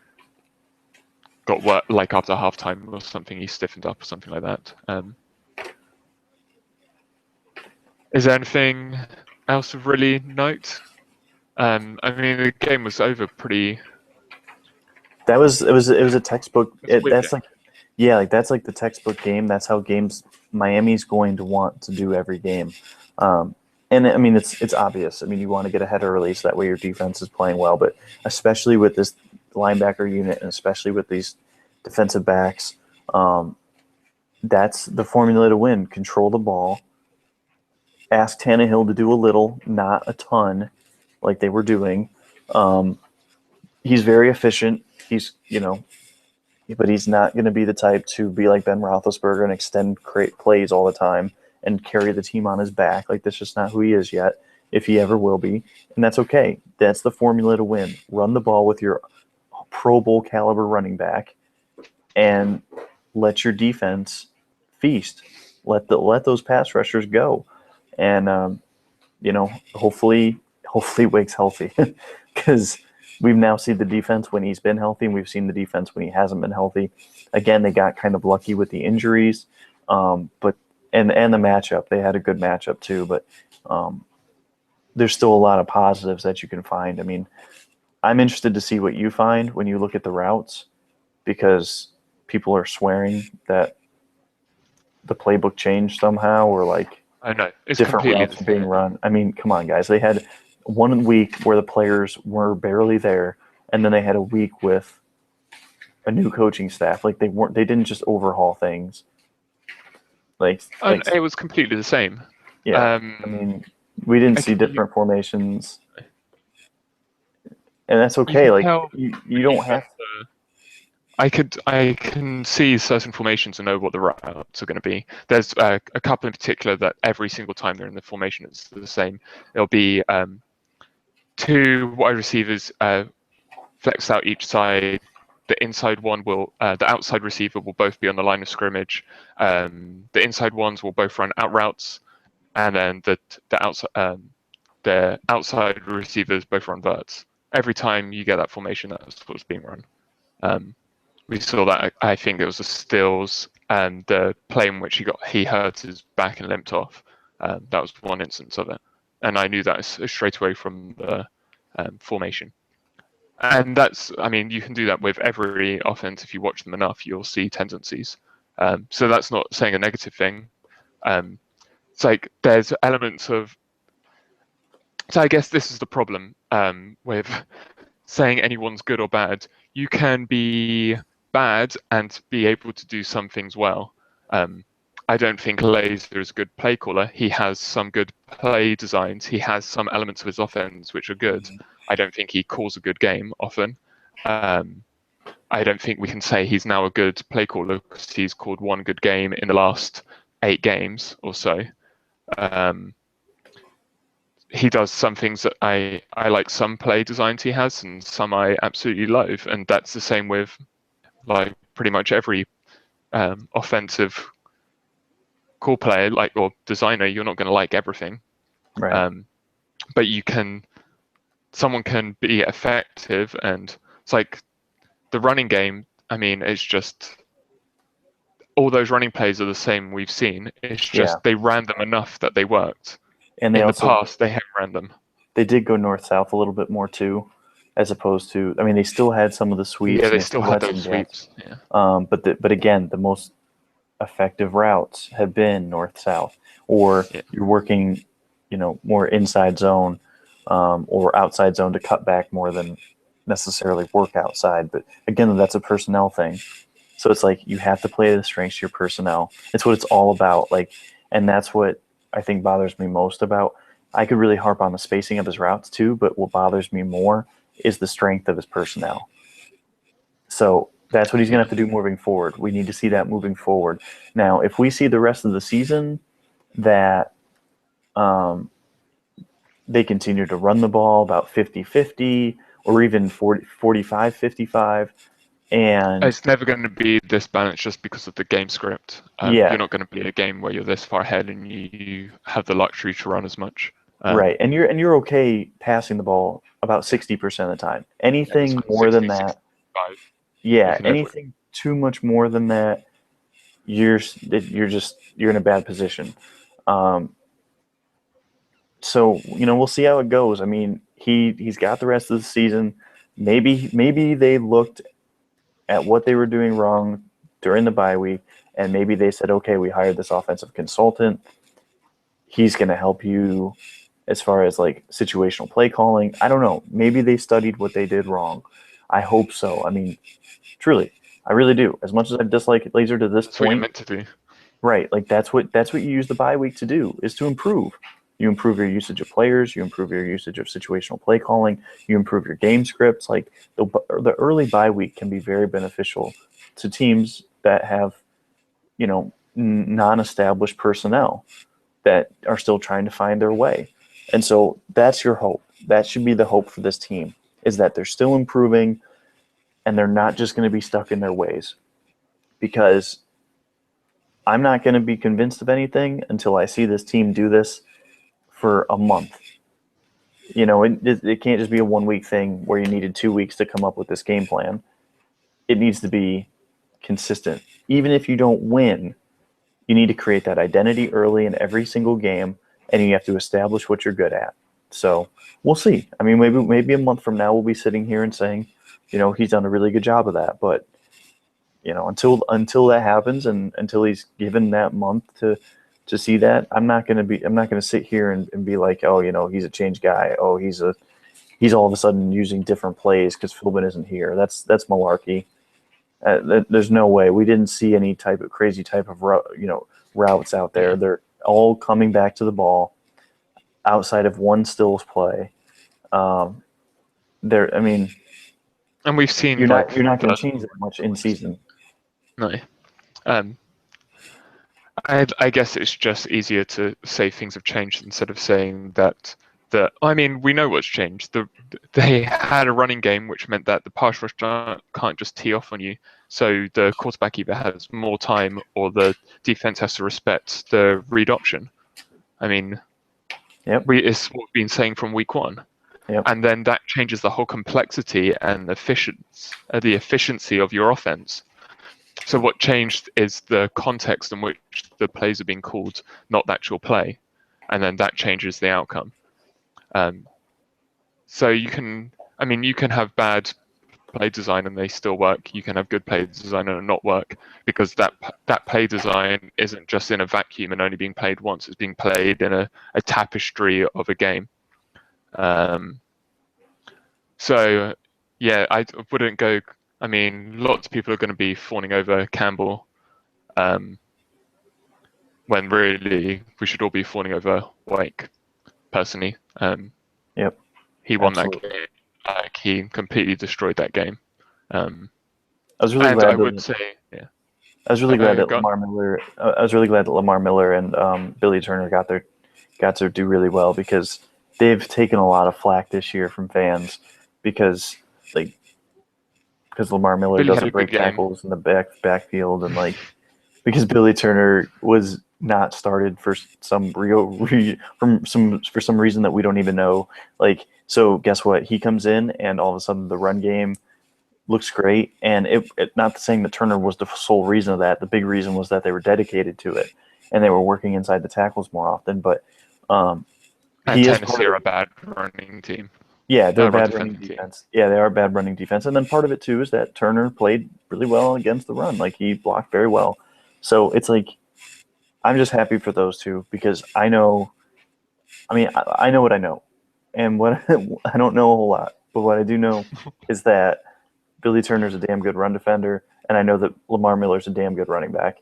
got work like after halftime or something. He stiffened up or something like that. Is there anything else of really note? I mean, the game was over pretty. It was a textbook. It's a weird That's game. like, yeah, like that's like the textbook game. That's how games Miami's going to want to do every game. And I mean, it's obvious. I mean, you want to get ahead early so that way your defense is playing well. But especially with this linebacker unit, and especially with these defensive backs, that's the formula to win. Control the ball. Ask Tannehill to do a little, not a ton, like they were doing. He's very efficient. But he's not going to be the type to be like Ben Roethlisberger and extend great plays all the time and carry the team on his back. Like, that's just not who he is yet, if he ever will be. And that's okay. That's the formula to win. Run the ball with your Pro Bowl caliber running back and let your defense feast. Let those pass rushers go. And, hopefully Wake's healthy because we've now seen the defense when he's been healthy, and we've seen the defense when he hasn't been healthy. Again, they got kind of lucky with the injuries, but the matchup. They had a good matchup too, but there's still a lot of positives that you can find. I mean, I'm interested to see what you find when you look at the routes, because people are swearing that the playbook changed somehow, or like I know it's different completely routes being run. I mean, come on, guys. They had 1 week where the players were barely there, and then they had a week with a new coaching staff. Like, they didn't just overhaul things. Like it was completely the same. Yeah. I mean, we didn't see different formations, and that's okay. Like, you don't have to. I can see certain formations and know what the routes are going to be. There's a couple in particular that every single time they're in the formation, it's the same. It'll be 2 wide receivers flexed out each side. The inside one the outside receiver will both be on the line of scrimmage. The inside ones will both run out routes, and then the outside receivers both run verts. Every time you get that formation, that's what's being run. We saw that, I think it was the Stills and the play in which he hurt his back and limped off. That was one instance of it. And I knew that straight away from the formation. And you can do that with every offense. If you watch them enough, you'll see tendencies. So that's not saying a negative thing. It's like there's elements of. So I guess this is the problem with saying anyone's good or bad. You can be bad and be able to do some things well. I don't think Laser is a good play caller. He has some good play designs. He has some elements of his offense which are good. I don't think he calls a good game often. I don't think we can say he's now a good play caller because he's called one good game in the last 8 games or so. He does some things that I like, some play designs he has, and some I absolutely loathe. And that's the same with like pretty much every offensive call player, or designer. You're not going to like everything, right? But someone can be effective, and it's like the running game. I mean, it's just all those running plays are the same we've seen. It's just they ran them enough that they worked. And in the past, they have ran them. They did go north-south a little bit more too, as opposed to. I mean, they still had some of the sweeps. Yeah, they still had those sweeps. Yeah. But again, the most effective routes have been north-south, or you're working, more inside zone, or outside zone to cut back more than necessarily work outside. But again, that's a personnel thing. So it's like you have to play the strengths of your personnel. It's what it's all about. And that's what I think bothers me most about. I could really harp on the spacing of his routes too, but what bothers me more is the strength of his personnel. So that's what he's going to have to do moving forward. We need to see that moving forward. Now, if we see the rest of the season that they continue to run the ball about 50-50 or even 45-55, and it's never going to be this balanced just because of the game script. You're not going to be a game where you're this far ahead and you have the luxury to run as much. Right, and you're okay passing the ball about 60% of the time. Anything more than that, anything too much more than that, you're in a bad position. So we'll see how it goes. I mean, he's got the rest of the season. Maybe they looked at what they were doing wrong during the bye week, and maybe they said, okay, we hired this offensive consultant. He's going to help you as far as like situational play calling. I don't know. Maybe they studied what they did wrong. I hope so. I mean, truly, I really do. As much as I dislike Laser to this That's what you're point, meant to do. right? Like that's what you use the bye week to do, is to improve. You improve your usage of players. You improve your usage of situational play calling. You improve your game scripts. Like the early bye week can be very beneficial to teams that have, non-established personnel that are still trying to find their way. And so that's your hope. That should be the hope for this team, is that they're still improving and they're not just going to be stuck in their ways. Because I'm not going to be convinced of anything until I see this team do this for a month. It can't just be a 1 week thing where you needed 2 weeks to come up with this game plan. It needs to be consistent. Even if you don't win, you need to create that identity early in every single game, and you have to establish what you're good at. So we'll see. I mean, maybe a month from now we'll be sitting here and saying, he's done a really good job of that. But until that happens, and until he's given that month to see that, I'm not going to sit here and be like, oh, he's a change guy. Oh, he's all of a sudden using different plays because Philbin isn't here. That's malarkey. There's no way. We didn't see any type of crazy type of routes out there. Yeah. They're all coming back to the ball outside of one stills play. And we've seen you're not going to change that much in season. No. I guess it's just easier to say things have changed instead of saying that. We know what's changed. They had a running game, which meant that the pass rush can't just tee off on you. So the quarterback either has more time or the defense has to respect the read option. I mean, yep. It's what we've been saying from week one. Yep. And then that changes the whole complexity and the efficiency of your offense. So what changed is the context in which the plays are being called, not the actual play. And then that changes the outcome. So you can have bad play design and they still work. You can have good play design and not work, because that play design isn't just in a vacuum and only being played once. It's being played in a tapestry of a game. So yeah, I wouldn't go. I mean, lots of people are going to be fawning over Campbell, when really we should all be fawning over Wake, personally. Yep. He won that game. He completely destroyed that game. I was really glad. I would say, yeah. I was really glad that Lamar Miller. I was really glad that Lamar Miller and Billy Turner got to do really well, because they've taken a lot of flack this year from fans because Lamar Miller doesn't break tackles in the backfield, and because Billy Turner was not started for some for some reason that we don't even know. So guess what? He comes in and all of a sudden the run game looks great, and not saying that Turner was the sole reason of that. The big reason was that they were dedicated to it and they were working inside the tackles more often. But Tennessee are a bad running team. Yeah, they're a bad running defense. Yeah, they are a bad running defense. And then part of it, too, is that Turner played really well against the run. He blocked very well. So it's I'm just happy for those two, because I know what I know. And what I don't know a whole lot. But what I do know is that Billy Turner's a damn good run defender. And I know that Lamar Miller's a damn good running back.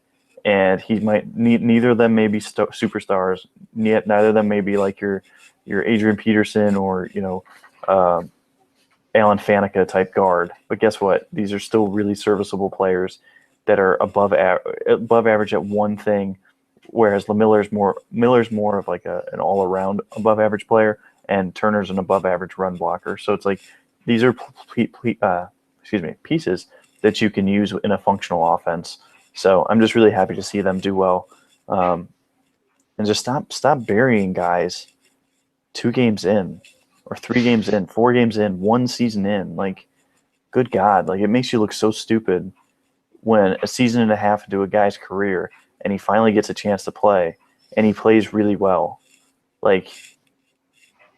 And he might neither of them may be superstars. Neither of them may be like your Adrian Peterson or, Alan Faneca type guard. But guess what? These are still really serviceable players that are above average at one thing, whereas Miller's more of an all around above average player, and Turner's an above average run blocker. So it's these are pieces that you can use in a functional offense. So I'm just really happy to see them do well, and just stop burying guys 2 games in, or 3 games in, 4 games in, 1 season in. Good God, it makes you look so stupid when a season and a half into a guy's career and he finally gets a chance to play and he plays really well.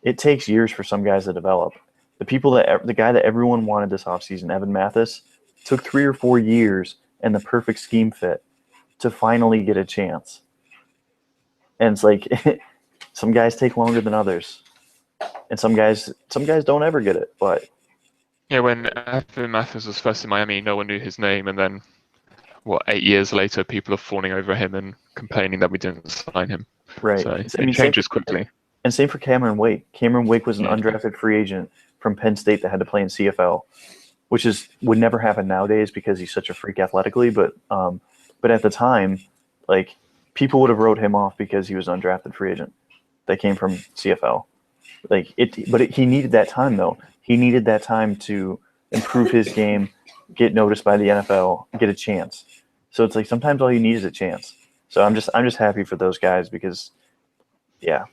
it takes years for some guys to develop. The guy that everyone wanted this offseason, Evan Mathis, took 3 or 4 years and the perfect scheme fit to finally get a chance. And it's like some guys take longer than others, and some guys don't ever get it. But yeah, when Evan Mathis was first in Miami, no one knew his name, and then 8 years later, people are fawning over him and complaining that we didn't sign him. right, So it changes quickly. And same for Cameron Wake. Cameron Wake was an undrafted free agent from Penn State that had to play in CFL, which would never happen nowadays because he's such a freak athletically. But at the time, like, people would have wrote him off because he was an undrafted free agent that came from CFL. He needed that time though. He needed that time to improve his game, get noticed by the NFL, get a chance. So it's like sometimes all you need is a chance. So I'm just happy for those guys because, yeah,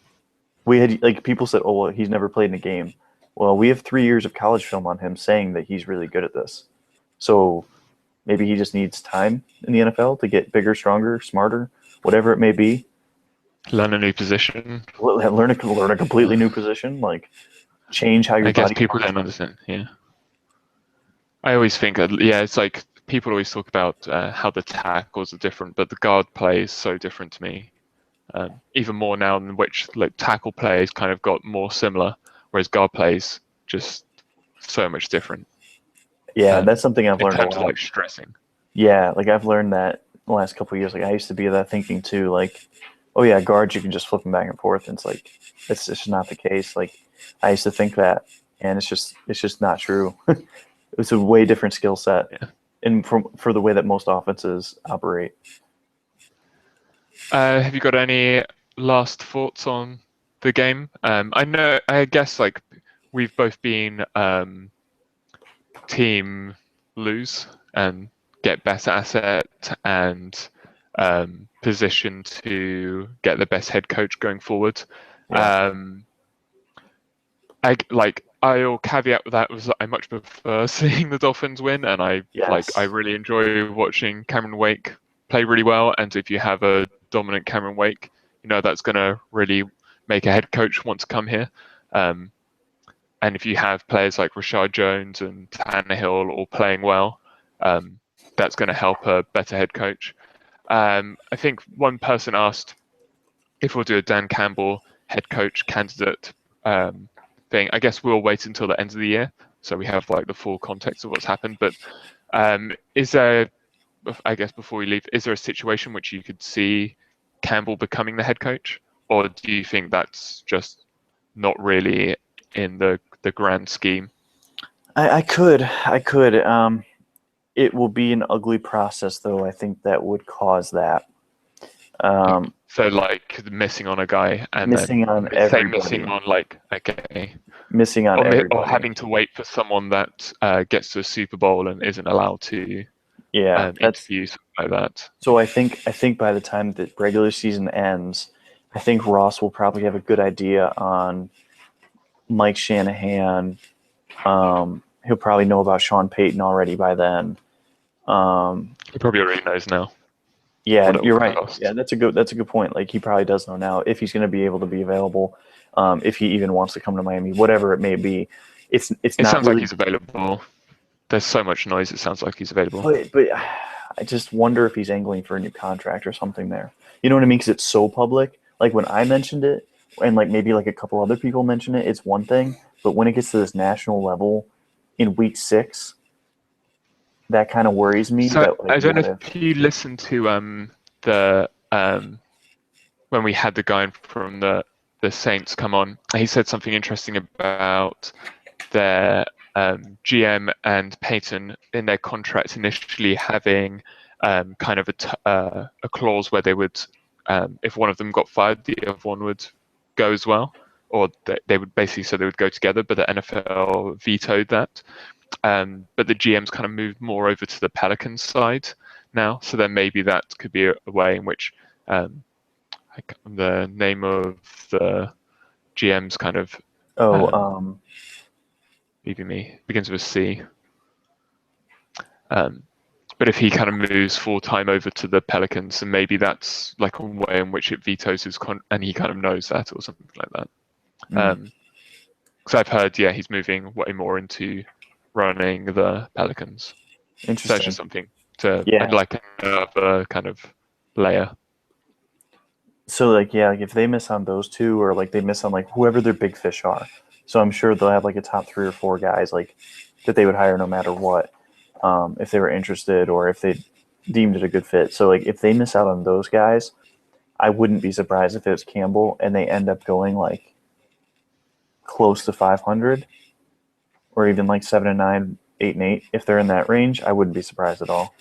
we had, like, people said, oh, well, he's never played in a game. Well, we have 3 years of college film on him saying that he's really good at this. So maybe he just needs time in the NFL to get bigger, stronger, smarter, whatever it may be. Learn a new position. Learn a completely new position. Like, change how your I guess body people functions. don't understand. Yeah. I always think, it's like people always talk about how the tackles are different, but the guard play is so different to me. Even more now, in which like tackle plays kind of got more similar, whereas guard plays just so much different. Yeah, that's something I've learned in terms a lot. of like stressing. Yeah, like I've learned that the last couple of years. Like I used to be that thinking too. Like, oh yeah, guards you can just flip them back and forth. And it's like it's just not the case. Like I used to think that, and it's just not true. It's a way different skill set, and for the way that most offenses operate. Have you got any last thoughts on the game? I guess like we've both been team lose and get better asset and position to get the best head coach going forward. Yeah. I'll caveat with that was I much prefer seeing the Dolphins win, and I really enjoy watching Cameron Wake play really well. And if you have a dominant Cameron Wake, that's going to really make a head coach want to come here. And if you have players like Rashad Jones and Tannehill all playing well, that's going to help a better head coach. I think one person asked if we'll do a Dan Campbell head coach candidate thing. I guess we'll wait until the end of the year, so we have like the full context of what's happened. But is there, I guess before we leave, is there a situation which you could see Campbell becoming the head coach, or do you think that's just not really in the grand scheme? I could. It will be an ugly process, though. I think that would cause that. So like missing on a guy and missing on everybody. Missing on like okay. Missing on everybody. Or having to wait for someone that gets to a Super Bowl and isn't allowed to interview, something like that. So I think by the time the regular season ends, I think Ross will probably have a good idea on Mike Shanahan. He'll probably know about Sean Payton already by then. He probably already knows now. Yeah, you're right. Yeah, that's a good point. Like he probably does know now if he's going to be able to be available, if he even wants to come to Miami, whatever it may be. It sounds like he's available. There's so much noise. It sounds like he's available. But I just wonder if he's angling for a new contract or something there. You know what I mean? Because it's so public. Like when I mentioned it, and like maybe like a couple other people mention it, it's one thing. But when it gets to this national level in week 6. That kind of worries me. So I don't know if you listened to when we had the guy from the Saints come on. He said something interesting about their GM and Peyton in their contract initially having kind of a clause where they would, if one of them got fired, the other one would go as well, or they would basically so they would go together. But the NFL vetoed that. But the GM's kind of moved more over to the Pelicans side now, so then maybe that could be a way in which the name of the GM's kind of leaving me, begins with a C. But if he kind of moves full time over to the Pelicans, and maybe that's like a way in which it vetoes his and he kind of knows that or something like that. Because I've heard, yeah, he's moving way more into running the Pelicans. So that's Interesting. just something to Yeah. like another kind of layer. So like if they miss on those two, or like they miss on like whoever their big fish are, so I'm sure they'll have like a top 3 or 4 guys like that they would hire no matter what, if they were interested or if they deemed it a good fit. So like if they miss out on those guys, I wouldn't be surprised if it was Campbell and they end up going like close to 500, or even like 7-9, 8-8. If they're in that range, I wouldn't be surprised at all.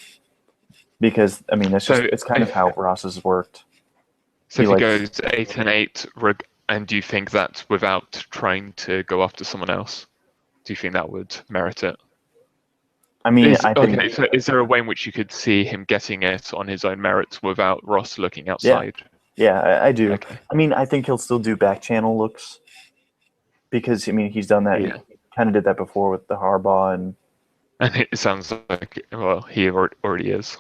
Because I mean, it's kind of how Ross has worked. So if he goes 8-8, and do you think that's without trying to go after someone else? Do you think that would merit it? I mean, I think. Okay, so is there a way in which you could see him getting it on his own merits without Ross looking outside? Yeah, I do. Okay. I mean, I think he'll still do back channel looks because I mean he's done that. Yeah. He kind of did that before with the Harbaugh and it sounds like he already is.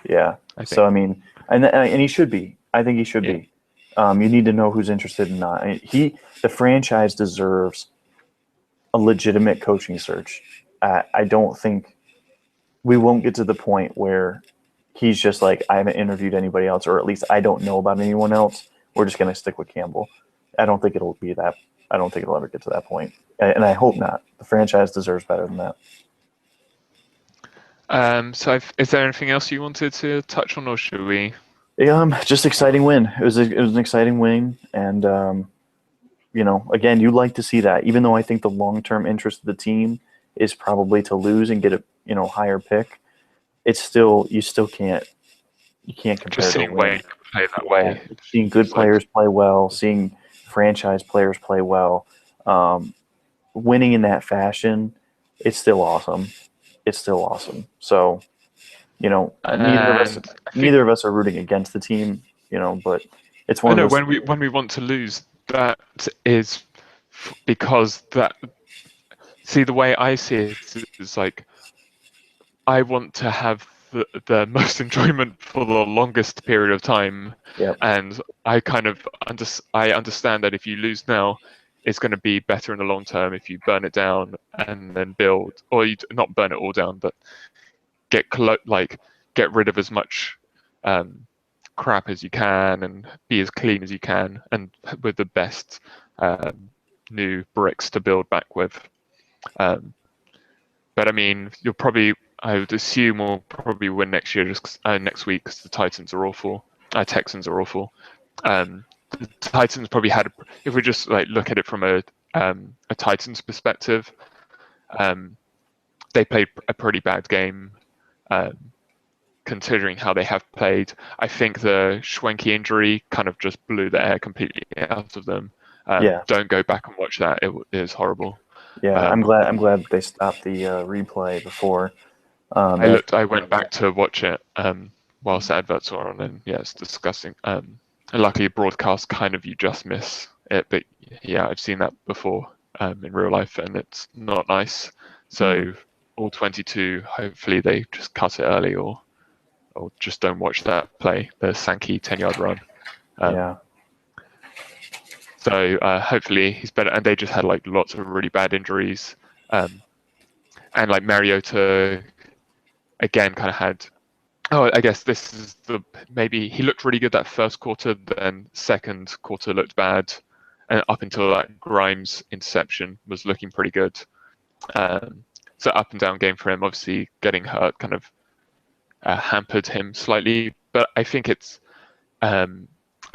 Yeah. So I mean, and he should be. I think he should be. You need to know who's interested and not. The franchise deserves a legitimate coaching search. I don't think we won't get to the point where he's just like, I haven't interviewed anybody else, or at least I don't know about anyone else. We're just going to stick with Campbell. I don't think it'll be that. I don't think it'll ever get to that point. And I hope not. The franchise deserves better than that. So is there anything else you wanted to touch on, or should we? Just exciting win. It was an exciting win, and again, you like to see that. Even though I think the long-term interest of the team is probably to lose and get a higher pick, it's still you can't compare. Just seeing Wade play that way, seeing good players play well, seeing franchise players play well, winning in that fashion, it's still awesome. It's still awesome. So, neither of us are rooting against the team, but it's one of those. When we want to lose, that is because that. See, the way I see it is like I want to have the most enjoyment for the longest period of time, and I kind of I understand that if you lose now, it's going to be better in the long term if you burn it down and then build, or you not burn it all down, but get rid of as much crap as you can and be as clean as you can, and with the best new bricks to build back with. But I mean, I would assume we'll probably win next year, next week, because the Titans are awful. Texans are awful. The Titans probably had, if we just look at it from a Titans perspective, they played a pretty bad game, considering how they have played. I think the Schwenke injury kind of just blew the air completely out of them. Don't go back and watch that; it is horrible. Yeah, I'm glad they stopped the replay before. I went back to watch it whilst the adverts were on, and it's disgusting. Luckily, broadcast you just miss it, but I've seen that before in real life, and it's not nice. So all 22, hopefully they just cut it early, or just don't watch that play, the Sankey 10-yard run. So hopefully he's better, and they just had lots of really bad injuries, and Mariota again kind of had. Oh, I guess this is maybe he looked really good that first quarter, then second quarter looked bad, and up until that Grimes interception was looking pretty good. So up and down game for him. Obviously, getting hurt kind of hampered him slightly, but I think it's.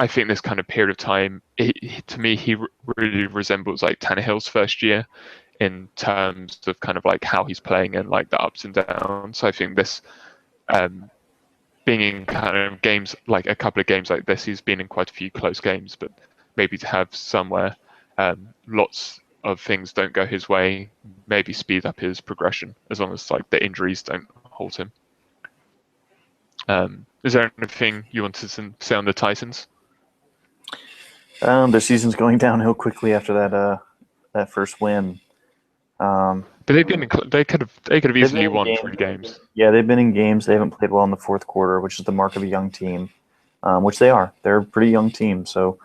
I think this kind of period of time, to me, he really resembles Tannehill's first year in terms of kind of how he's playing and the ups and downs. So I think this, being in kind of games, a couple of games like this, he's been in quite a few close games, but maybe to have somewhere lots of things don't go his way, maybe speed up his progression as long as the injuries don't halt him. Is there anything you wanted to say on the Titans? Their season's going downhill quickly after that first win. But they could have easily won 3 games. Yeah, they've been in games. They haven't played well in the fourth quarter, which is the mark of a young team, which they are. They're a pretty young team, so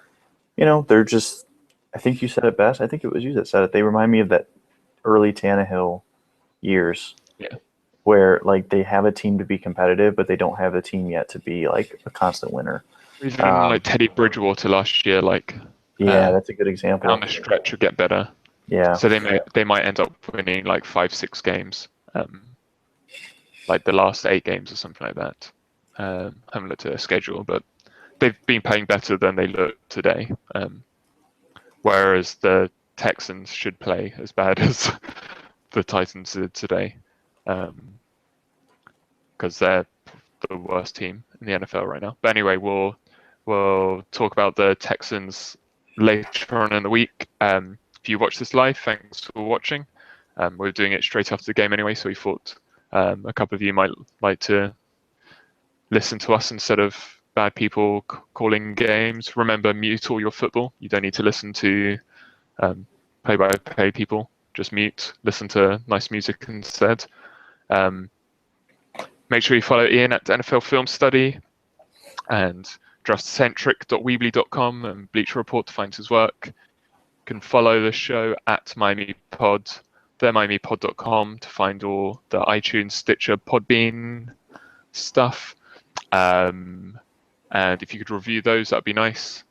they're just I think you said it best. I think it was you that said it. They remind me of that early Tannehill years. Yeah. Where like they have a team to be competitive, but they don't have a team yet to be like a constant winner. Even like Teddy Bridgewater last year, like yeah, that's a good example. Down the stretch would get better. Yeah. So they might end up winning like 5-6 games, like the last 8 games or something like that. I haven't looked at their schedule, but they've been playing better than they look today. Whereas the Texans should play as bad as the Titans did today, because they're the worst team in the NFL right now. But anyway, we'll talk about the Texans later on in the week. If you watch this live, thanks for watching. We're doing it straight after the game anyway, so we thought a couple of you might like to listen to us instead of bad people calling games. Remember, mute all your football. You don't need to listen to play-by-play people. Just mute. Listen to nice music instead. Make sure you follow Ian at NFL Film Study and draftcentric.weebly.com and Bleacher Report to find his work. You can follow the show at Miami Pod, themiamipod.com to find all the iTunes, Stitcher, Podbean stuff. And if you could review those, that'd be nice.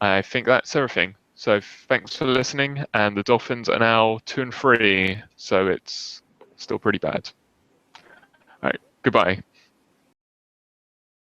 I think that's everything. So thanks for listening. And the Dolphins are now 2-3, so it's still pretty bad. All right, goodbye.